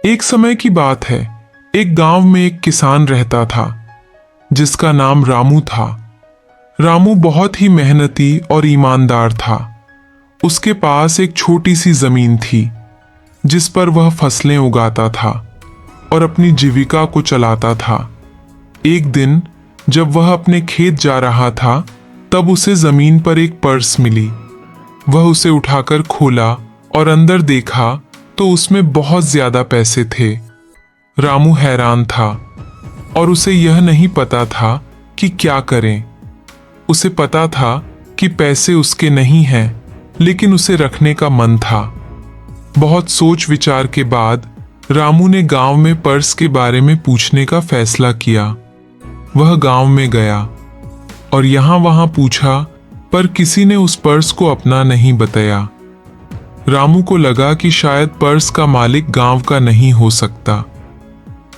एक समय की बात है। एक गांव में एक किसान रहता था जिसका नाम रामू था। रामू बहुत ही मेहनती और ईमानदार था। उसके पास एक छोटी सी जमीन थी जिस पर वह फसलें उगाता था और अपनी जीविका को चलाता था। एक दिन जब वह अपने खेत जा रहा था तब उसे जमीन पर एक पर्स मिली। वह उसे उठाकर खोला और अंदर देखा तो उसमें बहुत ज्यादा पैसे थे। रामू हैरान था और उसे यह नहीं पता था कि क्या करें। उसे पता था कि पैसे उसके नहीं हैं, लेकिन उसे रखने का मन था। बहुत सोच विचार के बाद रामू ने गांव में पर्स के बारे में पूछने का फैसला किया। वह गांव में गया और यहां वहां पूछा, पर किसी ने उस पर्स को अपना नहीं बताया। रामू को लगा कि शायद पर्स का मालिक गांव का नहीं हो सकता।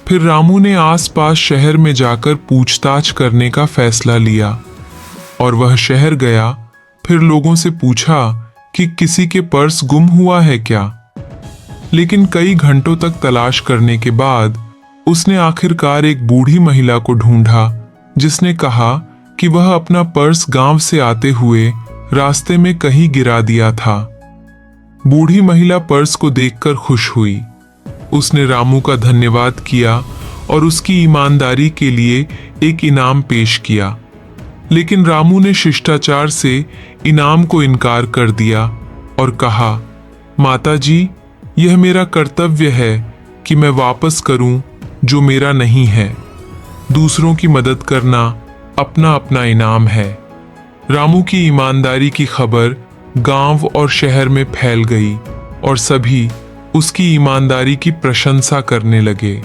फिर रामू ने आसपास शहर में जाकर पूछताछ करने का फैसला लिया और वह शहर गया। फिर लोगों से पूछा कि किसी के पर्स गुम हुआ है क्या। लेकिन कई घंटों तक तलाश करने के बाद उसने आखिरकार एक बूढ़ी महिला को ढूंढा जिसने कहा कि वह अपना पर्स गांव से आते हुए रास्ते में कहीं गिरा दिया था। बूढ़ी महिला पर्स को देखकर खुश हुई। उसने रामू का धन्यवाद किया और उसकी ईमानदारी के लिए एक इनाम पेश किया। लेकिन रामू ने शिष्टाचार से इनाम को इनकार कर दिया और कहा, माता जी, यह मेरा कर्तव्य है कि मैं वापस करूं जो मेरा नहीं है। दूसरों की मदद करना अपना अपना इनाम है। रामू की ईमानदारी की खबर गांव और शहर में फैल गई और सभी उसकी ईमानदारी की प्रशंसा करने लगे।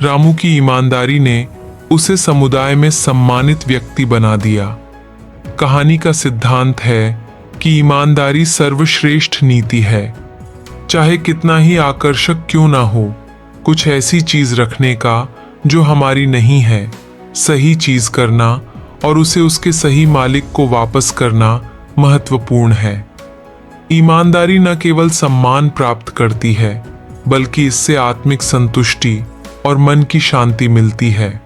रामू की ईमानदारी ने उसे समुदाय में सम्मानित व्यक्ति बना दिया। कहानी का सिद्धांत है कि ईमानदारी सर्वश्रेष्ठ नीति है। चाहे कितना ही आकर्षक क्यों ना हो, कुछ ऐसी चीज रखने का जो हमारी नहीं है, सही चीज करना और उसे उसके सही मालिक को वापस करना महत्वपूर्ण है। ईमानदारी न केवल सम्मान प्राप्त करती है, बल्कि इससे आत्मिक संतुष्टि और मन की शांति मिलती है।